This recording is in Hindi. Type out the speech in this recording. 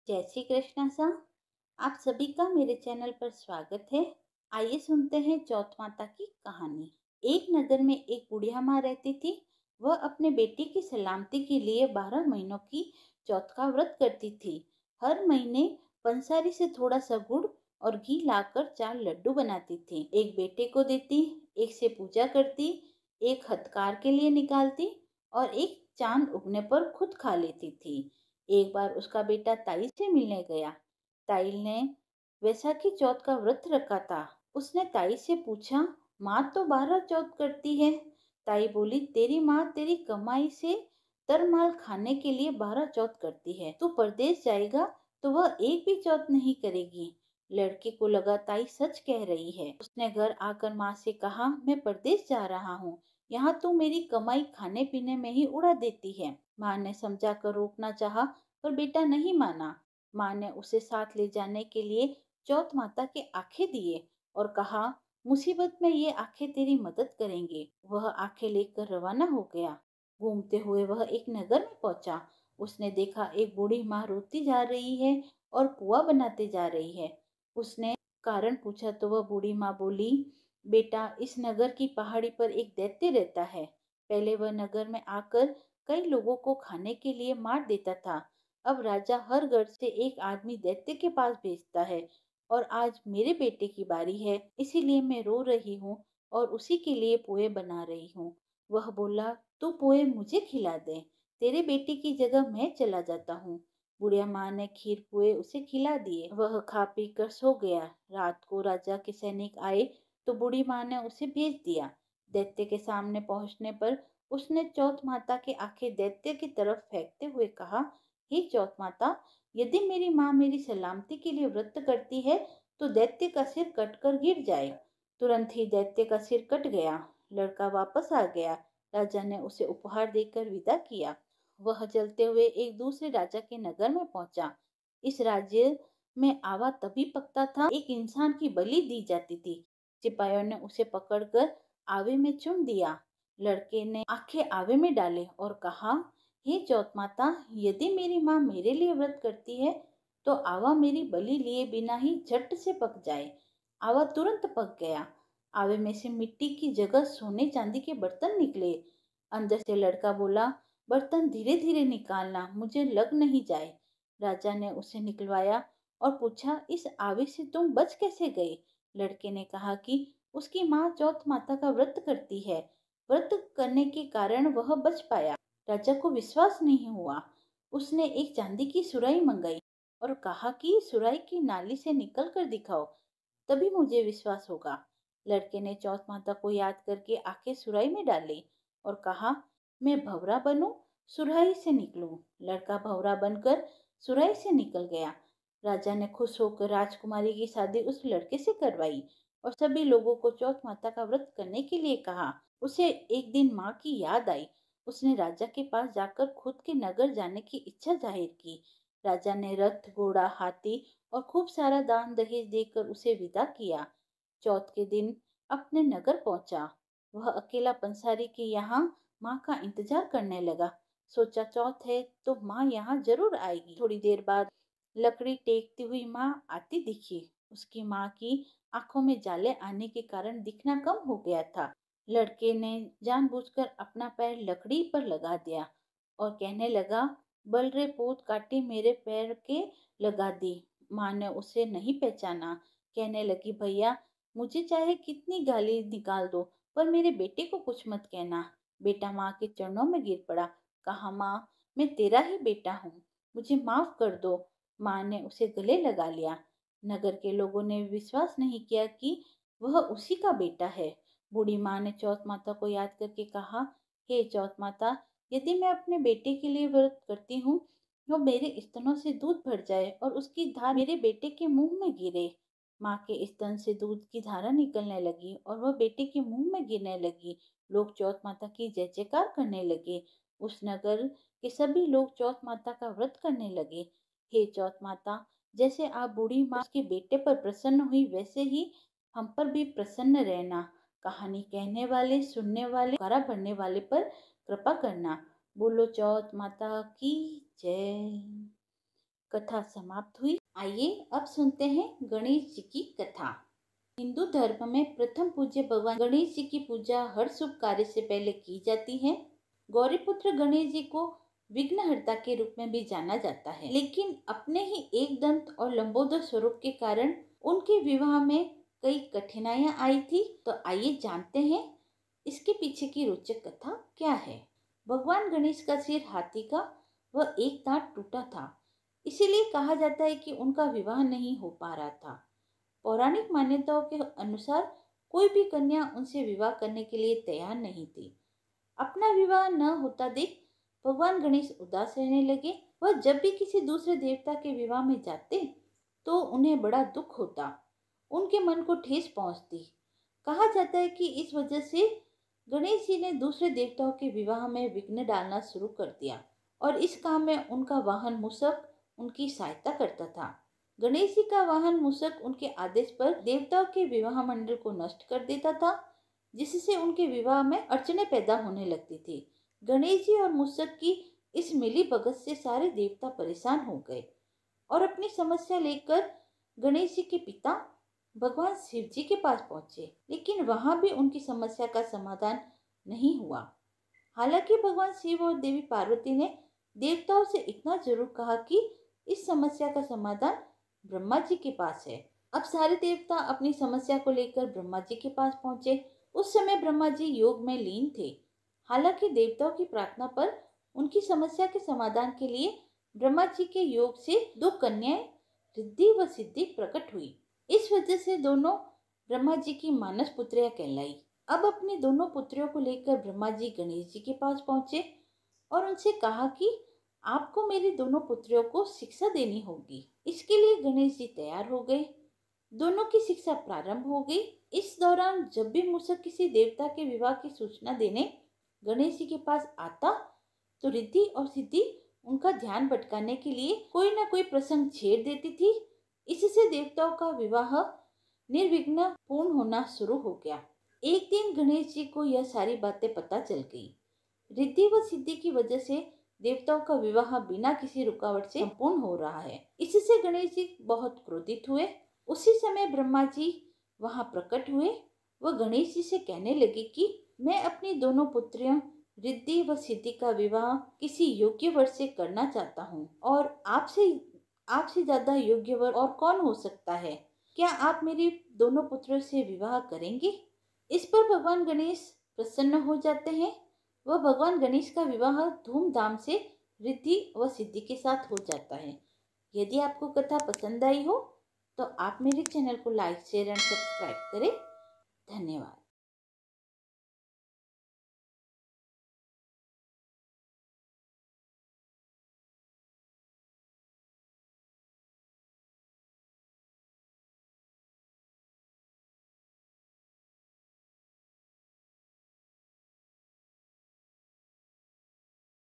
जय श्री कृष्णा सा। आप सभी का मेरे चैनल पर स्वागत है। आइए सुनते हैं चौथ माता की कहानी। एक नगर में एक बुढ़िया माँ रहती थी। वह अपने बेटे की सलामती के लिए 12 महीनों की चौथ का व्रत करती थी। हर महीने पंसारी से थोड़ा सा गुड़ और घी लाकर 4 लड्डू बनाती थी। एक बेटे को देती, एक से पूजा करती, एक हथकार के लिए निकालती और एक चांद उगने पर खुद खा लेती थी। एक बार उसका बेटा ताई से मिलने गया। ताई ने वैसाखी चौथ का व्रत रखा था। उसने ताई से पूछा, माँ तो 12 चौथ करती है। ताई बोली, तेरी माँ तेरी कमाई से तरमाल खाने के लिए 12 चौथ करती है। तू परदेश जाएगा तो वह एक भी चौथ नहीं करेगी। लड़के को लगा ताई सच कह रही है। उसने घर आकर माँ से कहा, मैं परदेश जा रहा हूँ। यहाँ तो मेरी कमाई खाने पीने में ही उड़ा देती है। माँ ने समझा कर रोकना चाहा, पर बेटा नहीं माना। माँ ने उसे साथ ले जाने के लिए चौथ माता के आंखें दिए और कहा, मुसीबत में ये आंखें तेरी मदद करेंगे। वह आंखें लेकर रवाना हो गया। घूमते हुए वह एक नगर में पहुंचा। उसने देखा एक बूढ़ी माँ रोती जा रही है और पुआ बनाते जा रही है। उसने कारण पूछा तो वह बूढ़ी माँ बोली, बेटा इस नगर की पहाड़ी पर एक दैत्य रहता है। पहले वह नगर में आकर कई लोगों को खाने के लिए मार देता था। अब राजा हर घर से एक आदमी दैत्य के पास भेजता है और आज मेरे बेटे की बारी है, इसीलिए मैं रो रही हूँ और उसी के लिए पोहे बना रही हूँ। वह बोला, तू पोहे मुझे खिला दे, तेरे बेटे की जगह मैं चला जाता हूँ। बुढ़िया माँ ने खीर पुए उसे खिला दिए। वह खा पी कर सो गया। रात को राजा के सैनिक आए तो बूढ़ी माँ ने उसे भेज दिया। दैत्य के सामने पहुंचने पर उसने चौथ माता की आंखें दैत्य की तरफ फेंकते हुए कहा, हे चौथ माता, यदि मेरी माँ मेरी सलामती के लिए व्रत करती है तो दैत्य का सिर कटकर गिर जाए। तुरंत ही दैत्य का सिर कट गया। लड़का वापस आ गया। राजा ने उसे उपहार देकर विदा किया। वह चलते हुए एक दूसरे राजा के नगर में पहुंचा। इस राज्य में आवा तभी पकता था एक इंसान की बलि दी जाती थी। सिपाहियों ने उसे पकड़कर आवे में चुन दिया। लड़के ने आंखें आवे में डाले और कहा, हे चौथ माता, यदि मेरी माँ मेरे लिए व्रत करती है तो आवा मेरी बलि लिए बिना ही झट से पक जाए। आवा तुरंत पक गया। आवे में से मिट्टी की जगह सोने चांदी के बर्तन निकले। अंदर से लड़का बोला, बर्तन धीरे धीरे निकालना, मुझे लग नहीं जाए। राजा ने उसे निकलवाया और पूछा, इस आवे से तुम बच कैसे गए? लड़के ने कहा कि उसकी माँ चौथ माता का व्रत करती है। व्रत करने के कारण वह बच पाया। राजा को विश्वास नहीं हुआ। उसने एक चांदी की सुराही मंगाई और कहा कि सुराही की नाली से निकल कर दिखाओ, तभी मुझे विश्वास होगा। लड़के ने चौथ माता को याद करके आंखें सुराही में डाली और कहा, मैं भंवरा बनूं, सुराही से निकलूं। लड़का भंवरा बनकर सुराही से निकल गया। राजा ने खुश होकर राजकुमारी की शादी उस लड़के से करवाई और सभी लोगों को चौथ माता का व्रत करने के लिए कहा। उसे एक दिन माँ की याद आई। उसने राजा के पास जाकर खुद के नगर जाने की इच्छा जाहिर की। राजा ने रथ, घोड़ा, हाथी और खूब सारा दान दहेज देकर उसे विदा किया। चौथ के दिन अपने नगर पहुंचा। वह अकेला पंसारी के यहाँ माँ का इंतजार करने लगा। सोचा चौथ है तो माँ यहाँ जरूर आएगी। थोड़ी देर बाद लकड़ी टेकती हुई माँ आती दिखी। उसकी माँ की आंखों में जाले आने के कारण दिखना कम हो गया था। लड़के ने जानबूझकर अपना पैर लकड़ी पर लगा दिया और कहने लगा, बल रे पोत काटी मेरे पैर के लगा दी। माँ ने उसे नहीं पहचाना। कहने लगी, भैया मुझे चाहे कितनी गाली निकाल दो पर मेरे बेटे को कुछ मत कहना। बेटा माँ के चरणों में गिर पड़ा। कहा, माँ मैं तेरा ही बेटा हूँ, मुझे माफ कर दो। माँ ने उसे गले लगा लिया। नगर के लोगों ने विश्वास नहीं किया कि वह उसी का बेटा है। बूढ़ी माँ ने चौथ माता को याद करके कहा, हे चौथ माता, यदि मैं अपने बेटे के लिए व्रत करती हूँ तो मेरे स्तनों से दूध भर जाए और उसकी धार मेरे बेटे के मुंह में गिरे। माँ के स्तन से दूध की धारा निकलने लगी और वह बेटे के मुंह में गिरने लगी। लोग चौथ माता की जय जयकार करने लगे। उस नगर के सभी लोग चौथ माता का व्रत करने लगे। हे चौथ माता, जैसे आप बूढ़ी माँ के बेटे पर प्रसन्न हुई वैसे ही हम पर भी प्रसन्न रहना। कहानी कहने वाले, सुनने वाले, करा भरने वाले पर कृपा करना। बोलो चौथ माता की जय। कथा समाप्त हुई। आइए अब सुनते हैं गणेश जी की कथा। हिंदू धर्म में प्रथम पूज्य भगवान गणेश जी की पूजा हर शुभ कार्य से पहले की जाती है। गौरीपुत्र गणेश जी को विघ्नहर्ता के रूप में भी जाना जाता है, लेकिन अपने ही एक दंत और लंबोदर स्वरूप के कारण उनके विवाह में कई कठिनाइयां आई थी। तो आइए जानते हैं इसके पीछे की रोचक कथा क्या है। भगवान गणेश का सिर हाथी का व एक दांत टूटा था, इसीलिए कहा जाता है कि उनका विवाह नहीं हो पा रहा था। पौराणिक मान्यताओं के अनुसार कोई भी कन्या उनसे विवाह करने के लिए तैयार नहीं थी। अपना विवाह न होता देख भगवान गणेश उदास रहने लगे। वह जब भी किसी दूसरे देवता के विवाह में जाते तो उन्हें बड़ा दुख होता, उनके मन को ठेस पहुंचती। कहा जाता है कि इस वजह से गणेश जी ने दूसरे देवताओं के विवाह में विघ्न डालना शुरू कर दिया और इस काम में उनका वाहन मूषक उनकी सहायता करता था। गणेश जी का वाहन मूषक उनके आदेश पर देवताओं के विवाह मंडल को नष्ट कर देता था, जिससे उनके विवाह में अड़चने पैदा होने लगती थी। गणेश जी और मूषक की इस मिली भगत से सारे देवता परेशान हो गए और अपनी समस्या लेकर गणेश जी के पिता भगवान शिव जी के पास पहुंचे, लेकिन वहां भी उनकी समस्या का समाधान नहीं हुआ। हालांकि भगवान शिव और देवी पार्वती ने देवताओं से इतना जरूर कहा कि इस समस्या का समाधान ब्रह्मा जी के पास है। अब सारे देवता अपनी समस्या को लेकर ब्रह्मा जी के पास पहुंचे। उस समय ब्रह्मा जी योग में लीन थे। हालांकि देवताओं की प्रार्थना पर उनकी समस्या के समाधान के लिए ब्रह्मा जी के योग से दो कन्याएं रिद्धि व सिद्धि प्रकट हुई। इस वजह से दोनों ब्रह्मा जी की मानस पुत्रियां कहलाई। अब अपनी दोनों पुत्रियों को लेकर ब्रह्मा जी गणेश जी के पास पहुंचे और उनसे कहा कि आपको मेरी दोनों पुत्रियों को शिक्षा देनी होगी। इसके लिए गणेश जी तैयार हो गए। दोनों की शिक्षा प्रारंभ हो गई। इस दौरान जब भी मूषक किसी देवता के विवाह की सूचना देने गणेश जी के पास आता तो रिद्धि और सिद्धि उनका ध्यान भटकाने के लिए कोई ना कोई प्रसंग छेड़ देती थी। इससे देवताओं का विवाह निर्विघ्न पूर्ण होना शुरू हो गया। एक दिन गणेश जी को यह सारी बातें पता चल गई। रिद्धि व सिद्धि की वजह से देवताओं का विवाह बिना किसी रुकावट से संपूर्ण हो रहा है। इससे गणेश जी बहुत क्रोधित हुए। उसी समय ब्रह्मा जी वहां प्रकट हुए। वह गणेश जी से कहने लगे कि मैं अपनी दोनों पुत्रियों रिद्धि व सिद्धि का विवाह किसी योग्य वर से करना चाहता हूँ और आपसे ज्यादा योग्य वर और कौन हो सकता है। क्या आप मेरी दोनों पुत्रियों से विवाह करेंगे? इस पर भगवान गणेश प्रसन्न हो जाते हैं। वह भगवान गणेश का विवाह धूमधाम से रिद्धि व सिद्धि के साथ हो जाता है। यदि आपको कथा पसंद आई हो तो आप मेरे चैनल को लाइक शेयर एंड सब्सक्राइब करें। धन्यवाद।